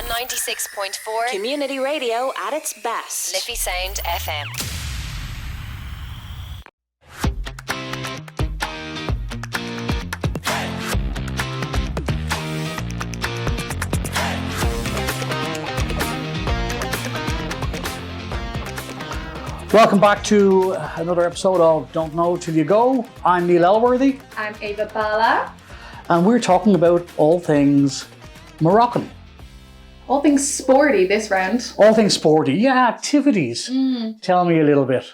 on 96.4 Community radio at its best. Liffey Sound FM. Welcome back to another episode of Don't Know Till You Go. I'm Neil Elworthy. I'm Ava Bala. And we're talking about all things Moroccan. All things sporty this round. All things sporty. Yeah, activities. Tell me a little bit.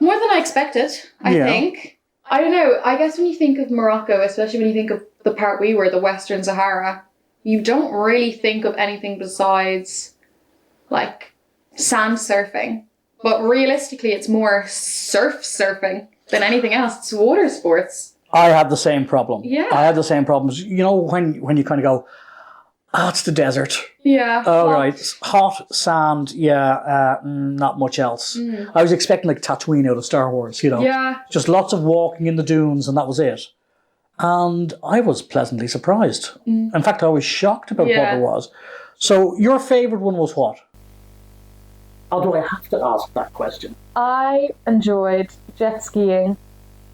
More than I expected, I think. I don't know, I guess when you think of Morocco, especially when you think of the part we were, the Western Sahara, you don't really think of anything besides, like, sand surfing. But realistically, it's more surfing than anything else. It's water sports. I had the same problem. Yeah. I had the same problems. You know, when you kind of go, it's the desert. Yeah. Oh, right. Hot, sand, not much else. I was expecting like Tatooine out of Star Wars, you know. Yeah. Just lots of walking in the dunes and that was it. And I was pleasantly surprised. In fact, I was shocked about what it was. So your favourite one was what? Or do I have to ask that question? I enjoyed jet skiing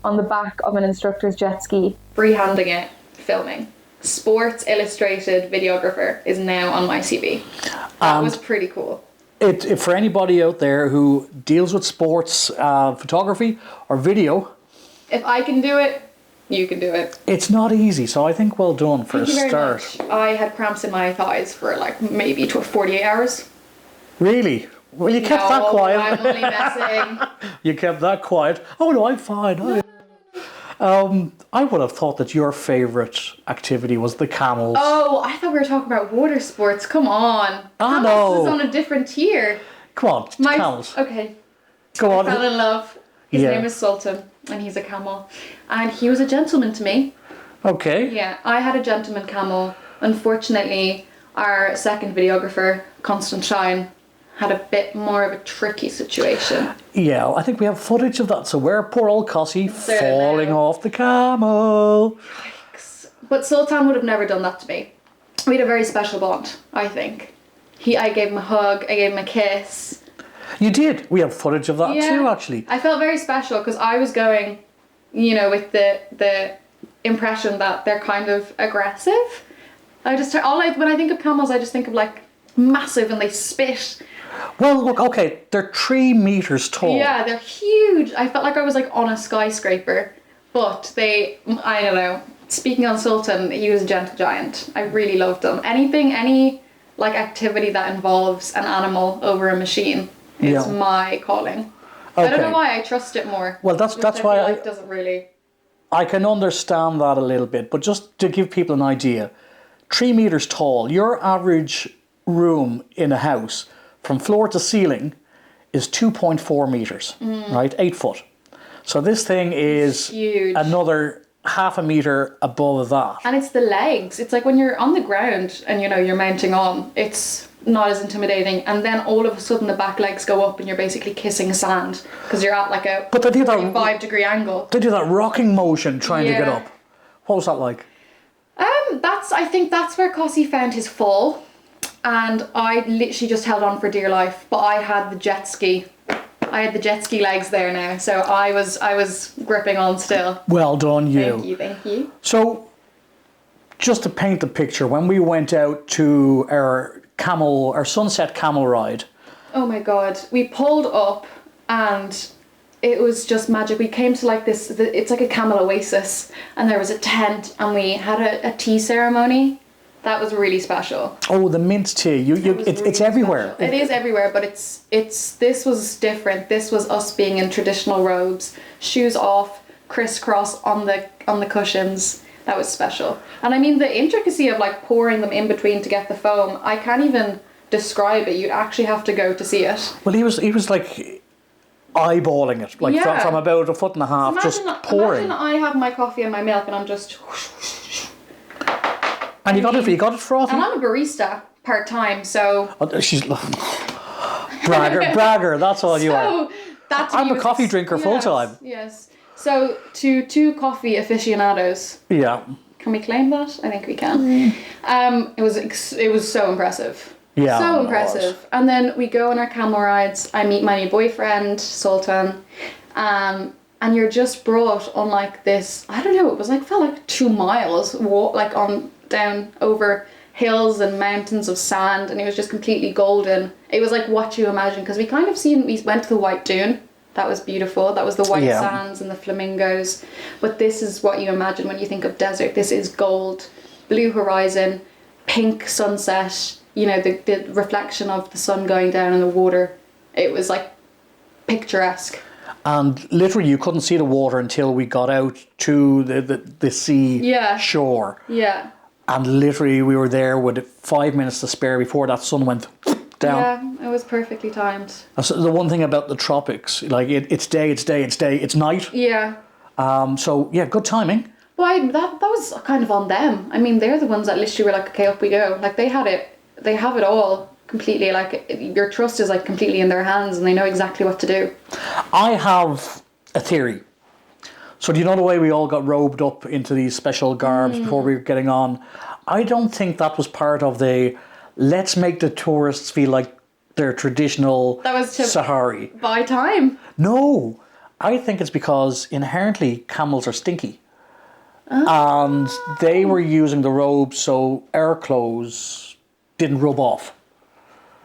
on the back of an instructor's jet ski. Freehanding it, filming. Sports Illustrated videographer is now on my CV. That was pretty cool. It for anybody out there who deals with sports photography or video, if I can do it, you can do it. It's not easy, so I think well done for Thank you a very start. much. I had cramps in my thighs for like maybe 48 hours. Really? Well, you kept that quiet. I'm only messing. You kept that quiet. Oh no, I'm fine. I would have thought that your favourite activity was the camels. Oh, I thought we were talking about water sports. Come on. Camels is on a different tier. Come on, camels. Okay. Go on. I fell in love. His name is Sultan, and he's a camel. And he was a gentleman to me. Okay. Yeah, I had a gentleman camel. Unfortunately, our second videographer, Constant Shine, had a bit more of a tricky situation. Yeah, I think we have footage of that. So where poor old Cossie falling off the camel. But Sultan would have never done that to me. We had a very special bond, I think. I gave him a hug, I gave him a kiss. You did. We have footage of that too, actually. I felt very special because I was going, with the impression that they're kind of aggressive. When I think of camels, I just think of like massive and they spit. Well, look, okay, they're 3 meters tall. Yeah, they're huge. I felt like I was like on a skyscraper. But I don't know. Speaking on Sultan, he was a gentle giant. I really loved him. Any like activity that involves an animal over a machine is my calling. Okay. I don't know why I trust it more. Well, that's why it doesn't really. I can understand that a little bit, but just to give people an idea, 3 meters tall, your average room in a house from floor to ceiling is 2.4 meters, right? 8 foot. So this thing is huge. Another half a meter above that. And it's the legs. It's like when you're on the ground and you're mounting on, it's not as intimidating. And then all of a sudden the back legs go up and you're basically kissing sand because you're at like a 45-degree angle. They do that rocking motion trying to get up. What was that like? I think that's where Cossie found his fall. And I literally just held on for dear life. But I had the jet ski. I had the jet ski legs there now. So I was gripping on still. Well done, you. Thank you. So, just to paint the picture, when we went out to our sunset camel ride. Oh my God. We pulled up and it was just magic. We came to like this, it's like a camel oasis. And there was a tent and we had a tea ceremony. That was really special. Oh, the mint tea! It's everywhere. It is everywhere, but this was different. This was us being in traditional robes, shoes off, crisscross on the cushions. That was special. And I mean the intricacy of like pouring them in between to get the foam. I can't even describe it. You'd actually have to go to see it. Well, he was like eyeballing it, like from about 1.5 foot, just pouring. Imagine I have my coffee and my milk, and I'm just. And you got it frothy? And I'm a barista part-time, so... Oh, she's... bragger, that's all you are. I'm a coffee drinker full-time. Yes. So, to 2 coffee aficionados... Yeah. Can we claim that? I think we can. It was so impressive. Yeah, So it impressive. And then we go on our camel rides. I meet my new boyfriend, Sultan. And you're just brought on like this, I don't know, it was like, felt like 2 miles walk, like on down over hills and mountains of sand, and it was just completely golden. It was like what you imagine, because we went to the White Dune. That was beautiful. That was the white sands and the flamingos. But this is what you imagine when you think of desert. This is gold, blue horizon, pink sunset, you know, the reflection of the sun going down in the water. It was like picturesque. And literally, you couldn't see the water until we got out to the sea shore. Yeah. And literally, we were there with 5 minutes to spare before that sun went down. Yeah, it was perfectly timed. So the one thing about the tropics, like it's day, it's night. Yeah. So yeah, good timing. Well, that was kind of on them. I mean, they're the ones that literally were like, okay, up we go. Like they have it all completely. Like your trust is like completely in their hands, and they know exactly what to do. I have a theory. So do you know the way we all got robed up into these special garbs before we were getting on? I don't think that was part of the let's make the tourists feel like they're traditional That was to Sahari. buy time. No, I think it's because inherently camels are stinky. And they were using the robes so our clothes didn't rub off.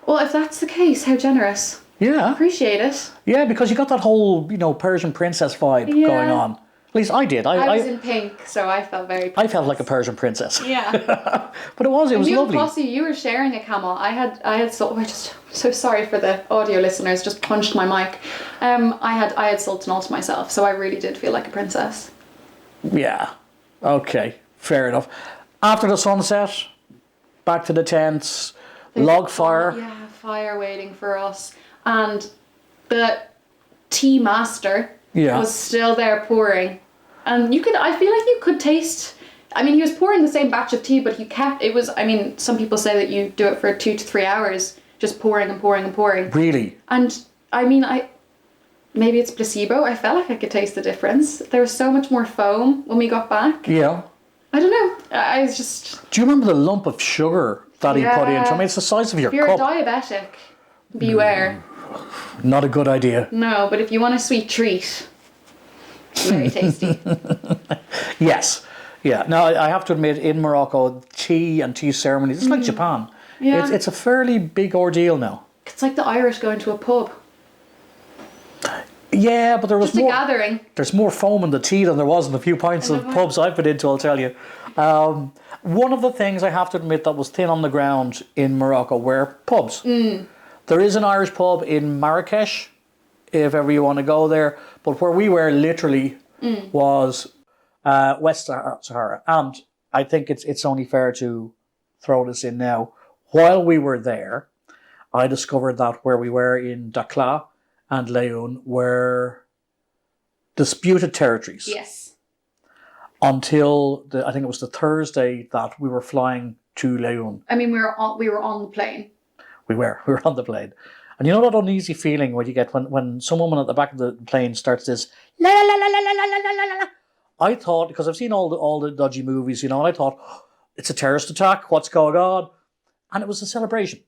Well, if that's the case, how generous. Yeah. Appreciate it. Yeah, because you got that whole, Persian princess vibe going on. At least I did. I was in pink, so I felt very I felt like a Persian princess. Yeah. But it was you lovely. and Posse, you were sharing a camel. I'm so sorry for the audio listeners, just punched my mic. I had Sultan all to myself, so I really did feel like a princess. Yeah. Okay. Fair enough. After the sunset, back to the tents, log fire. Yeah, fire waiting for us. And the tea master was still there pouring. And I feel like you could taste, I mean, he was pouring the same batch of tea, but some people say that you do it for 2 to 3 hours, just pouring and pouring and pouring. Really? And I mean, maybe it's placebo. I felt like I could taste the difference. There was so much more foam when we got back. Yeah. I don't know. I was just... Do you remember the lump of sugar that he put into? I mean, it's the size of your If you're cup. a diabetic, beware. Not a good idea. No, but if you want a sweet treat, very tasty. Yes. Yeah. Now, I have to admit, in Morocco, tea and tea ceremonies, it's like Japan. Yeah. It's a fairly big ordeal now. It's like the Irish going to a pub. Yeah, but there was Just more... a gathering. There's more foam in the tea than there was in the few pints of pubs I've been into, I'll tell you. One of the things I have to admit that was thin on the ground in Morocco were pubs. There is an Irish pub in Marrakesh, if ever you want to go there. But where we were literally was West Sahara. And I think it's only fair to throw this in now. While we were there, I discovered that where we were in Dakhla and Leon were disputed territories. Yes. Until I think it was the Thursday that we were flying to Leon. I mean, we were on the plane. We were on the plane. And you know that uneasy feeling what you get when some woman at the back of the plane starts this la la la la la la la la la. I thought, because I've seen all the dodgy movies, and I thought, oh, it's a terrorist attack, what's going on? And it was a celebration.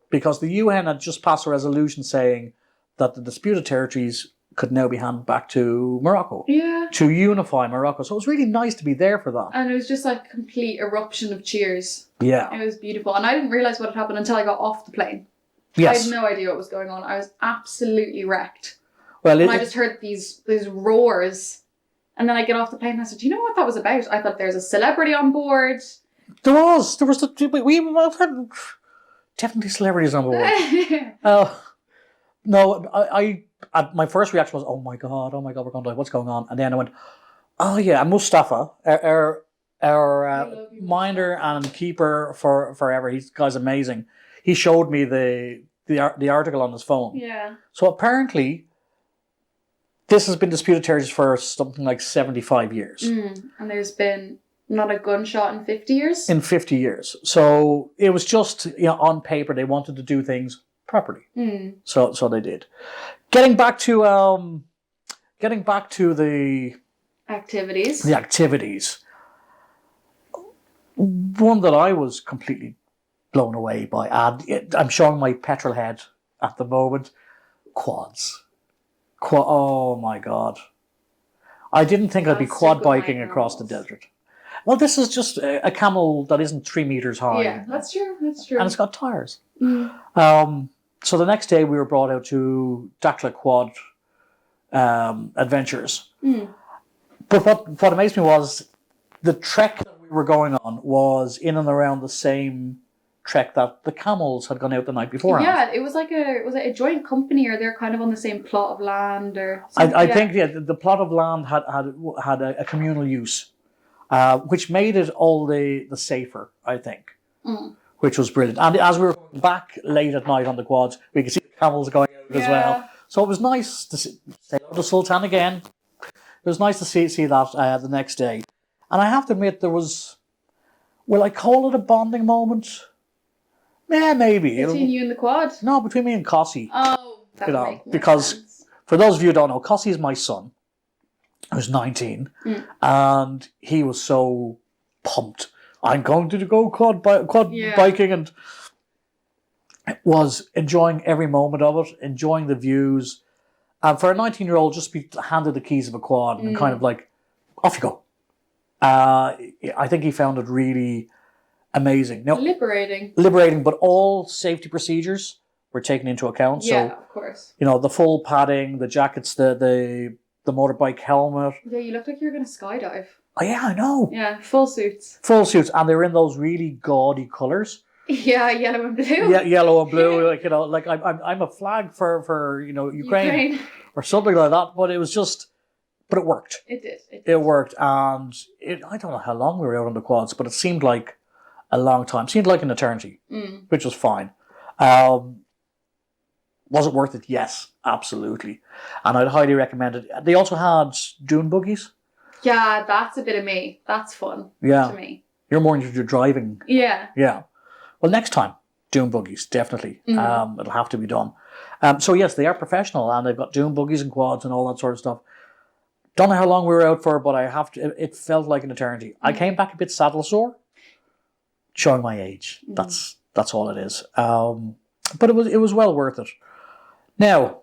Because the UN had just passed a resolution saying that the disputed territories could now be handed back to Morocco. Yeah. To unify Morocco. So it was really nice to be there for that. And it was just like a complete eruption of cheers. Yeah. It was beautiful. And I didn't realise what had happened until I got off the plane. Yes. I had no idea what was going on. I was absolutely wrecked. Well, And I just heard these roars. And then I get off the plane and I said, do you know what that was about? I thought there's a celebrity on board. There was we had definitely celebrities on board. No, I my first reaction was, oh my god, we're going to die. What's going on? And then I went, oh yeah, Mustafa, our minder and keeper for forever. This guy's amazing. He showed me the article on his phone. Yeah. So apparently, this has been disputed territories for something like 75 years. And there's been not a gunshot in 50 years? In 50 years. So it was just, on paper, they wanted to do things properly. So they did. Getting back to the Activities. activities. One that I was completely blown away by. And I'm showing my petrol head at the moment. Quads. Oh my God. I didn't think I'd be That's quad super biking high across the camels. desert. Well, this is just a camel that isn't 3 meters high. Yeah, that's true. That's true. And it's got tires. Mm. So the next day we were brought out to Dakla Quad Adventures. Mm. But what amazed me was the trek that we were going on was in and around the same trek that the camels had gone out the night before. Yeah, it was like a joint company, or they're kind of on the same plot of land, or I think the plot of land had a communal use, which made it all the safer, I think, which was brilliant. And as we were back late at night on the quads, we could see the camels going out as well. So it was nice to say hello to Sultan again. It was nice to see that the next day. And I have to admit, there was, will I call it a bonding moment? Yeah, maybe. between you and the quad. No, between me and Cossie. Oh, that would make more because sense. for those of you who don't know, Cossie is my son, who's 19, and he was so pumped. I'm going to go quad biking, and was enjoying every moment of it, enjoying the views. And for a 19-year-old, just be handed the keys of a quad and kind of like, off you go. I think he found it really amazing. Now, liberating, but all safety procedures were taken into account. Yeah, so, of course. you know, the full padding, the jackets, the motorbike helmet. Yeah, you look like you're going to skydive. Oh yeah, I know. Yeah, full suits. Full suits, and they were in those really gaudy colours. Yeah, yellow and blue. Yeah, yellow and blue. Like, you know, like I'm a flag for you know, Ukraine or something like that. But it was just, but it worked. It did. It worked, and I don't know how long we were out on the quads, but it seemed like a long time. Seemed like an eternity, which was fine. Was it worth it? Yes, absolutely. And I'd highly recommend it. They also had dune buggies. Yeah, that's a bit of me. That's fun to me. You're more into driving. Yeah. Yeah. Well, next time, dune buggies, definitely. It'll have to be done. So yes, they are professional, and they've got dune buggies and quads and all that sort of stuff. Don't know how long we were out for, but it felt like an eternity. I came back a bit saddle sore, showing my age. That's all it is. But it was well worth it. Now,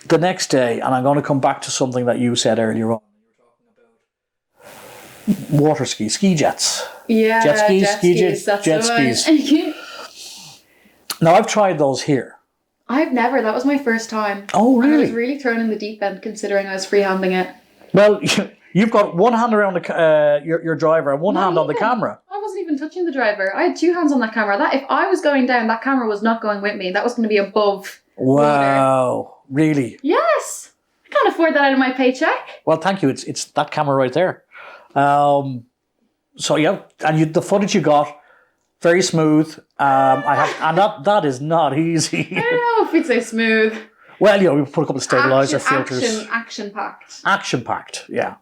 the next day, and I'm going to come back to something that you said earlier on. You were talking about water ski jets. Yeah, jet skis, jet skis. Now, I've tried those here. I've never. That was my first time. Oh, really? And I was really thrown in the deep end, considering I was freehanding it. Well, you've got one hand around your driver and one hand on the camera. I wasn't even touching the driver. I had two hands on that camera. That if I was going down, that camera was not going with me. That was going to be above Wow. water. Really? Yes. I can't afford that out of my paycheck. Well, thank you. It's that camera right there. So yeah, and the footage you got, very smooth. And that is not easy. I don't know if we'd say smooth. Well, you know, we put a couple of stabilizer filters. Action packed. Action packed, yeah.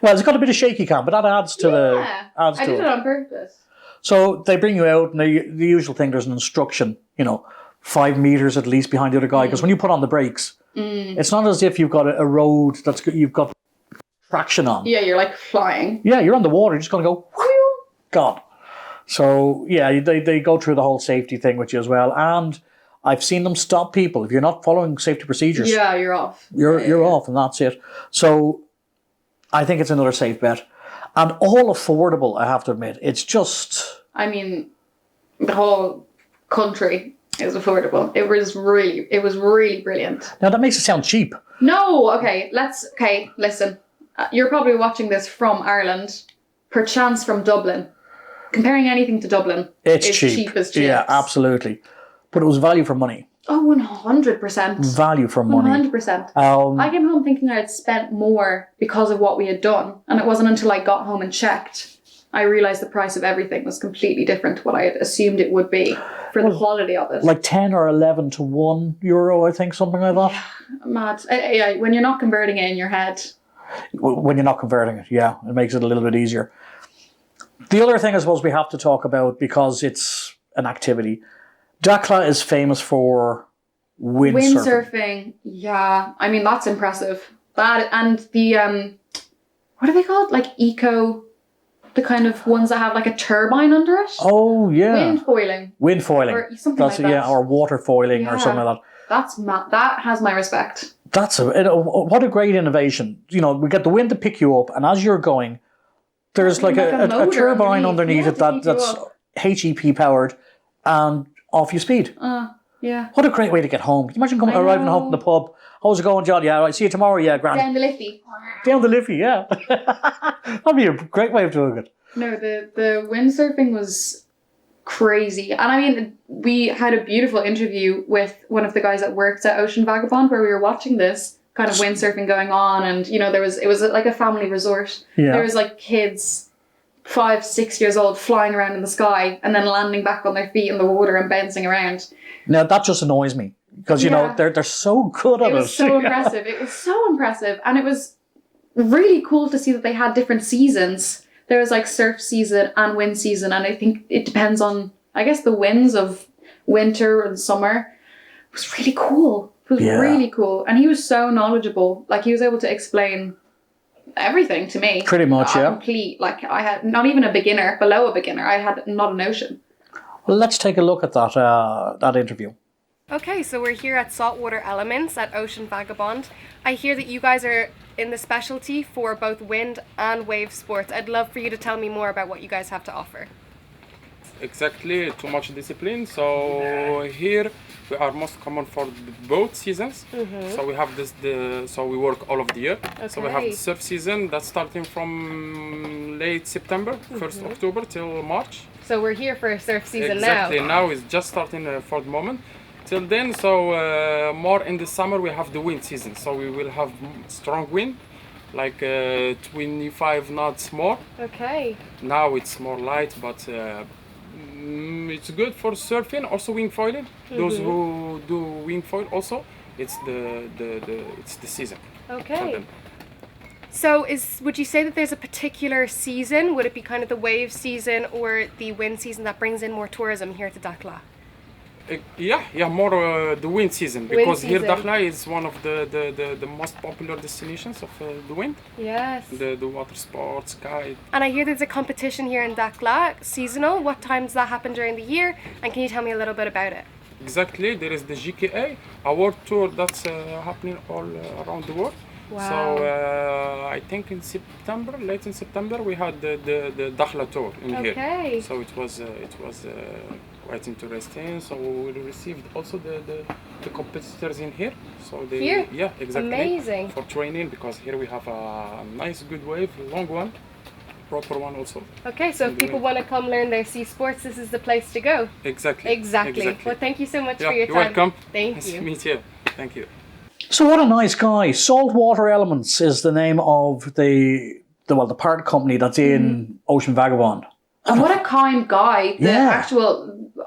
Well, it's got a bit of shaky cam, but that adds to I did it on purpose. So they bring you out, and the usual thing, there's an instruction, 5 meters at least behind the other guy, because when you put on the brakes, it's not as if you've got a road you've got traction on. Yeah, you're like flying. Yeah, you're on the water, you're just going to go, whew, gone. So, yeah, they go through the whole safety thing with you as well, and I've seen them stop people. If you're not following safety procedures, yeah, you're off. You're off, and that's it. So I think it's another safe bet. And all affordable, I have to admit. It's just... I mean, the whole country is affordable. It was really brilliant. Now, that makes it sound cheap. No, okay, listen. You're probably watching this from Ireland, perchance from Dublin. Comparing anything to Dublin, it's cheap as chips. Yeah, absolutely. But it was value for money. Oh, 100%. Value for money. 100%. I came home thinking I had spent more because of what we had done. And it wasn't until I got home and checked, I realised the price of everything was completely different to what I had assumed it would be for the quality of it. Like 10 or 11 to €1, I think, something like that. Yeah, mad. Yeah, when you're not converting it in your head. When you're not converting it, yeah. It makes it a little bit easier. The other thing I suppose we have to talk about, because it's an activity, Dakla is famous for windsurfing. Yeah. I mean, that's impressive. That and the, what are they called? Like the kind of ones that have like a turbine under it. Oh, yeah. Wind foiling. Wind foiling. Or something like that. Yeah, or water foiling or something like that. That's that has my respect. What a great innovation. We get the wind to pick you up, and as you're going, there's like a turbine underneath it that's HEP powered, and off you speed. Yeah. What a great way to get home. Can you imagine arriving home from the pub? How's it going, John? Yeah, right. See you tomorrow. Yeah, grand. Down the Liffey. Down the Liffey, yeah. That'd be a great way of doing it. No, the windsurfing was crazy. And I mean, we had a beautiful interview with one of the guys that works at Ocean Vagabond where we were watching this kind of windsurfing going on, and it was like a family resort. Yeah. There was like kids 5, 6 years old flying around in the sky and then landing back on their feet in the water and bouncing around. Now that just annoys me because they're so good at it. It was so impressive. It was so impressive, and it was really cool to see that they had different seasons. There was like surf season and wind season, and I think it depends on, I guess, the winds of winter and summer. It was really cool. It was really cool, and he was so knowledgeable. Like, he was able to explain everything to me. Pretty much, yeah. Complete. Like, I had not even a beginner, below a beginner. I had not a notion. Well, let's take a look at that interview. Okay, so we're here at Saltwater Elements at Ocean Vagabond. I hear that you guys are in the specialty for both wind and wave sports. I'd love for you to tell me more about what you guys have to offer. Exactly, too much discipline. So here we are most common for the boat seasons. So we have so we work all of the year. Okay. So we have the surf season that's starting from late September, 1st October till March. So we're here for surf season exactly. now. Now it's just starting for the moment. Till then, so more in the summer we have the wind season. So we will have strong wind, like 25 knots more. Okay. Now it's more light, but it's good for surfing. Also wing foiling. Those who do wing foil also, it's the season. Okay. So would you say that there's a particular season? Would it be kind of the wave season or the wind season that brings in more tourism here to Dakhla? Yeah, more the wind season, because here Dakhla is one of the most popular destinations of the wind. Yes. The water sports, kite. And I hear there's a competition here in Dakhla, seasonal. What times that happen during the year? And can you tell me a little bit about it? Exactly, there is the GKA award tour that's happening all around the world. Wow. So I think late in September, we had the Dakhla tour in here. So it was quite interesting. So we received also the competitors in here. So here? Yeah, exactly. Amazing. For training, because here we have a nice good wave, long one, proper one also. Okay, so if people want to come learn their sea sports, this is the place to go. Exactly. Well, thank you so much for your time. You're welcome. Thank Nice you. to meet you. Thank you. So what a nice guy. Saltwater Elements is the name of the part company that's in Ocean Vagabond. And what a kind guy.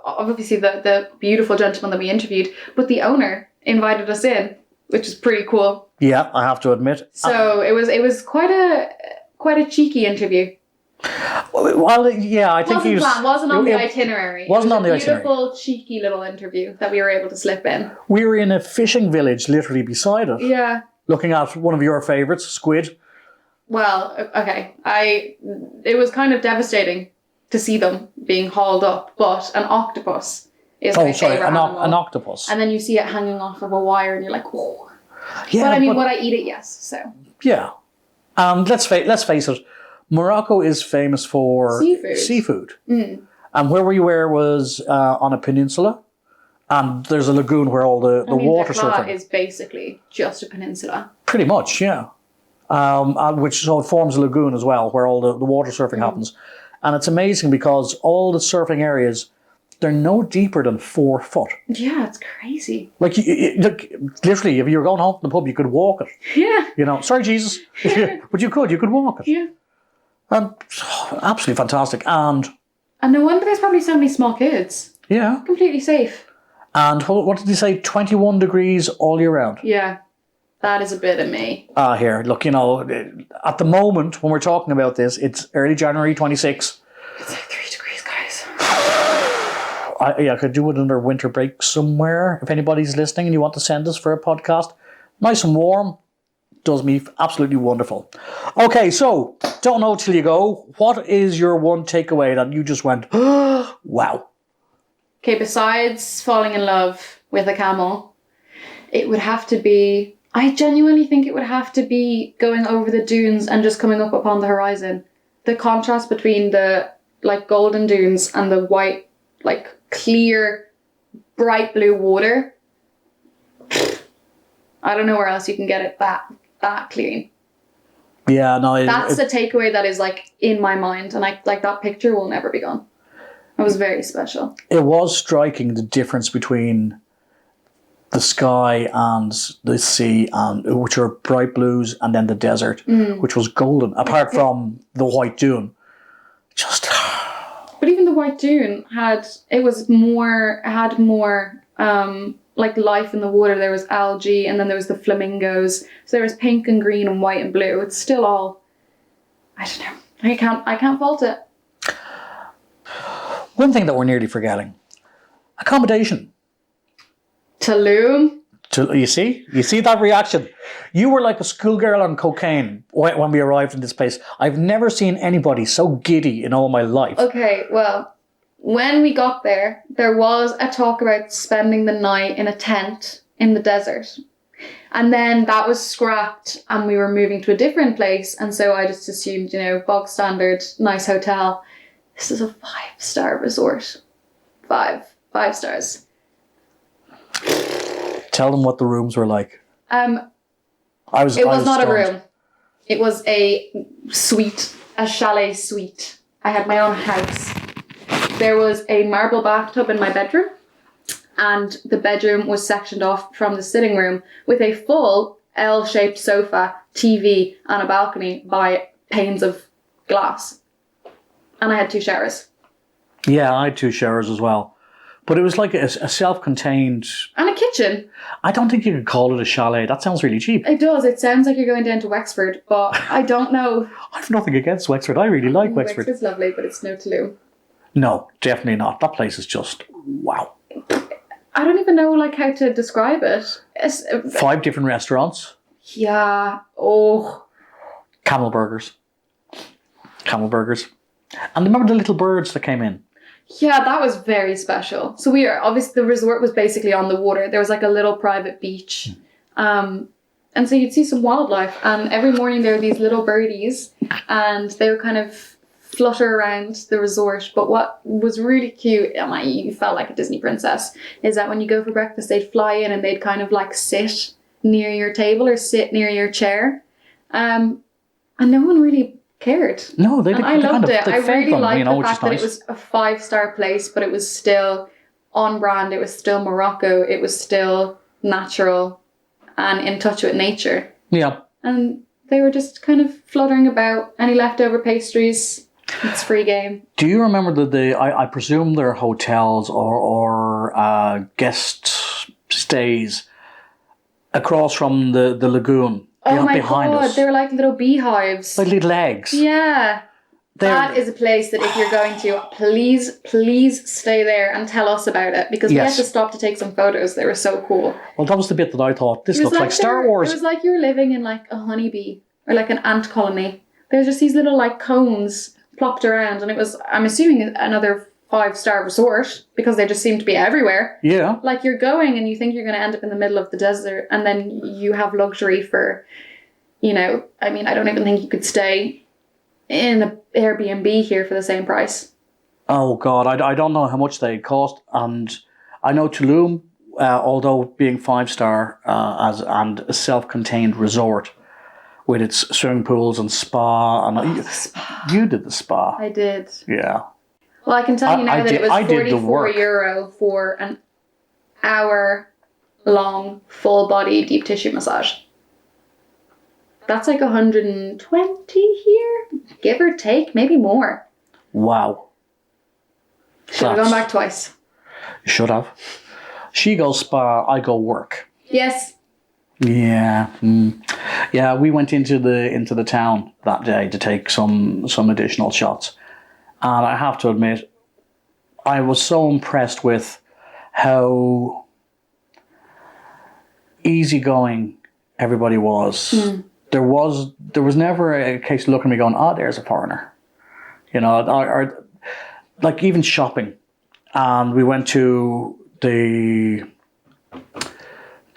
Obviously the beautiful gentleman that we interviewed, but the owner invited us in, which is pretty cool. Yeah, I have to admit. So it was quite a cheeky interview. Well, yeah, I think wasn't on the itinerary. Wasn't on the itinerary. Beautiful, cheeky little interview that we were able to slip in. We were in a fishing village literally beside it. Yeah. Looking at one of your favourites, squid. Well, okay. It was kind of devastating to see them being hauled up, but an octopus is my favourite animal. An octopus. And then you see it hanging off of a wire and you're like, whoa. Yeah, but I mean, would I eat it? Yes. So. Yeah. And let's face it, Morocco is famous for seafood. Mm. And where we were was on a peninsula, and there's a lagoon where all the water surfing is basically just a peninsula. Pretty much, yeah. Which so it forms a lagoon as well, where all the water surfing happens. And it's amazing because all the surfing areas, they're no deeper than 4 foot. Yeah, it's crazy. Like, look, literally, if you were going home to the pub, you could walk it. Yeah. Sorry, Jesus. But you could walk it. Yeah. Absolutely fantastic. And no wonder there's probably so many small kids. Yeah. Completely safe. And what did he say? 21 degrees all year round. Yeah. That is a bit of me. Here, look, at the moment when we're talking about this, it's early January 26. It's like 3 degrees, guys. I could do it under winter break somewhere. If anybody's listening and you want to send us for a podcast, nice and warm, does me absolutely wonderful. Okay, so don't know till you go. What is your one takeaway that you just went, wow? Okay, besides falling in love with a camel, it would have to be, I genuinely think it would have to be going over the dunes and just coming up upon the horizon. The contrast between the like golden dunes and the white, like clear, bright blue water. I don't know where else you can get it that clean. Yeah, no. That's the takeaway that is like in my mind, and I like that picture will never be gone. It was very special. It was striking the difference between the sky and the sea, and which are bright blues, and then the desert, which was golden. Apart from the white dune, just. But even the white dune had more like life in the water. There was algae, and then there was the flamingos. So there was pink and green and white and blue. It's still all, I don't know. I can't fault it. One thing that we're nearly forgetting: accommodation. Tulum. You see that reaction. You were like a schoolgirl on cocaine when we arrived in this place. I've never seen anybody so giddy in all my life. Okay, well, when we got there, there was a talk about spending the night in a tent in the desert. And then that was scrapped and we were moving to a different place. And so I just assumed, bog standard, nice hotel. This is a 5-star resort. Five stars. Tell them what the rooms were like. It was not a room. It was a suite, a chalet suite. I had my own house. There was a marble bathtub in my bedroom, and the bedroom was sectioned off from the sitting room with a full L-shaped sofa, TV, and a balcony by panes of glass. And I had 2 showers. Yeah, I had 2 showers as well. But it was like a self-contained... And a kitchen. I don't think you could call it a chalet. That sounds really cheap. It does. It sounds like you're going down to Wexford, but I don't know. I've nothing against Wexford. I really like Wexford. Wexford's lovely, but it's no Tulum. No, definitely not. That place is just... wow. I don't even know how to describe it. 5 different restaurants. Yeah. Oh. Camel burgers. And remember the little birds that came in? Yeah, that was very special. So obviously the resort was basically on the water. There was like a little private beach. And so you'd see some wildlife. And every morning there were these little birdies and they would kind of flutter around the resort. But what was really cute, and you felt like a Disney princess, is that when you go for breakfast, they'd fly in and they'd kind of like sit near your table or sit near your chair. And no one really cared. No, I loved it. I really liked the fact that nice. It was a 5-star place, but it was still on brand. It was still Morocco. It was still natural and in touch with nature. Yeah. And they were just kind of fluttering about. Any leftover pastries, it's free game. Do you remember I presume there are hotels or guest stays across from the lagoon? Oh my behind God, us. they were like little beehives. Like little eggs. Yeah. That is a place that if you're going to, please stay there and tell us about it, because we had to stop to take some photos. They were so cool. Well, that was the bit that I thought, this looks like Star Wars. It was like you were living in like a honeybee or like an ant colony. There's just these little like cones plopped around, and it was, I'm assuming, another 5-star resort because they just seem to be everywhere. Yeah. Like you're going and you think you're going to end up in the middle of the desert, and then you have luxury for, I don't even think you could stay in an Airbnb here for the same price. Oh God, I don't know how much they cost, and I know Tulum, although being 5-star and a self-contained resort with its swimming pools and spa, and the spa. You did the spa. I did. Yeah. Well, I can tell you now that it was €44 for an hour-long, full-body deep tissue massage. That's like 120 here, give or take, maybe more. Wow. Should have gone back twice. You should have. She goes spa, I go work. Yes. Yeah. Yeah, we went into the town that day to take some additional shots. And I have to admit, I was so impressed with how easygoing everybody was. there was never a case of looking at me going, oh, there's a foreigner. You know, or like even shopping. And we went to the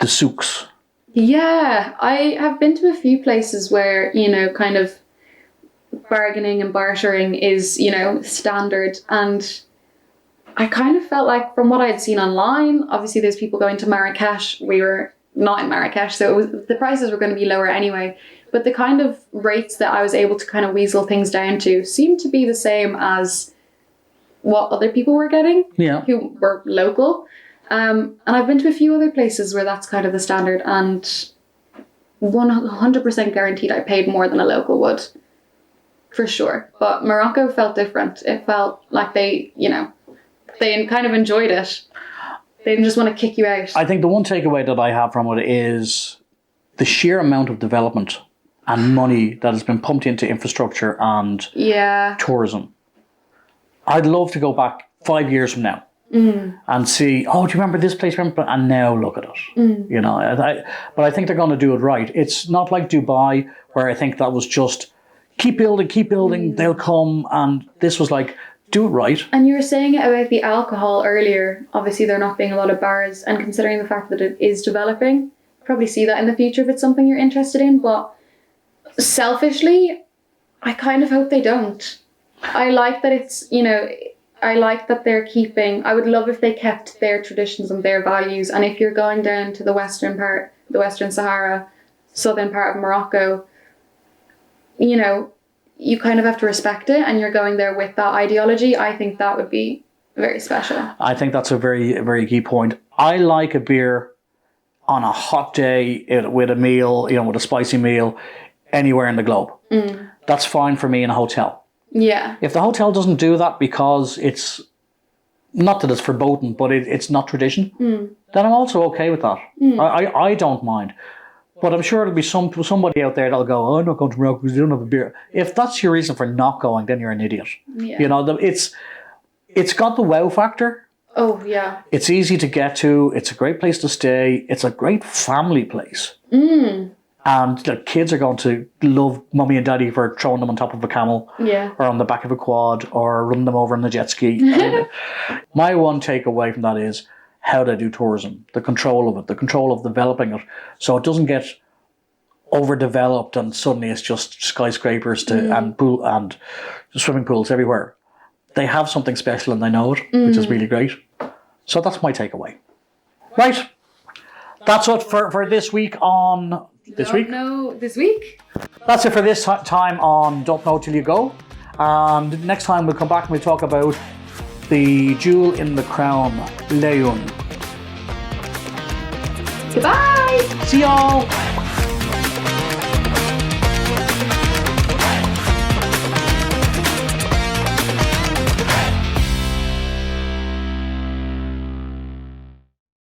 souks. Yeah, I have been to a few places where, you know, kind of bargaining and bartering is, you know, standard. And I kind of felt like from what I had seen online, obviously there's people going to Marrakesh. We were not in Marrakesh, so the prices were going to be lower anyway. But the kind of rates that I was able to kind of weasel things down to seemed to be the same as what other people were getting who were local. And I've been to a few other places where that's kind of the standard, and 100% guaranteed I paid more than a local would. For sure. But Morocco felt different. It felt like they, you know, they kind of enjoyed it. They didn't just want to kick you out. I think the one takeaway that I have from it is the sheer amount of development and money that has been pumped into infrastructure and tourism. I'd love to go back 5 years from now and see, oh, do you remember this place? And now look at it. You know, but I think they're going to do it right. It's not like Dubai, where I think that was just keep building, they'll come. And this was like, do it right. And you were saying about the alcohol earlier. Obviously, there not being a lot of bars, and considering the fact that it is developing, probably see that in the future if it's something you're interested in. But selfishly, I kind of hope they don't. I like that it's, you know, I like that they're keeping, I would love if they kept their traditions and their values. And if you're going down to the western part, the Western Sahara, southern part of Morocco, you know, you kind of have to respect it, and you're going there with that ideology. I think that would be very special. I think that's a very, very key point. I like a beer on a hot day with a meal, you know, with a spicy meal, anywhere in the globe. That's fine for me in a hotel. Yeah. If the hotel doesn't do that because it's, not that it's verboten, but it's not tradition, then I'm also okay with that. I don't mind. But I'm sure there'll be somebody out there that'll go, oh, I'm not going to Morocco because they don't have a beer. If that's your reason for not going, then you're an idiot. Yeah. You know, it's got the wow factor. Oh, yeah. It's easy to get to. It's a great place to stay. It's a great family place. And the kids are going to love mommy and daddy for throwing them on top of a camel or on the back of a quad or running them over on the jet ski. My one takeaway from that is how they do tourism, the control of it, the control of developing it, so it doesn't get overdeveloped and suddenly it's just skyscrapers and pool and swimming pools everywhere. They have something special and they know it, which is really great. So that's my takeaway. Right. That's it for this week on... This week? That's it for this time on Don't Know Till You Go. And next time we'll come back and we'll talk about the jewel in the crown, Leon. Goodbye! See y'all!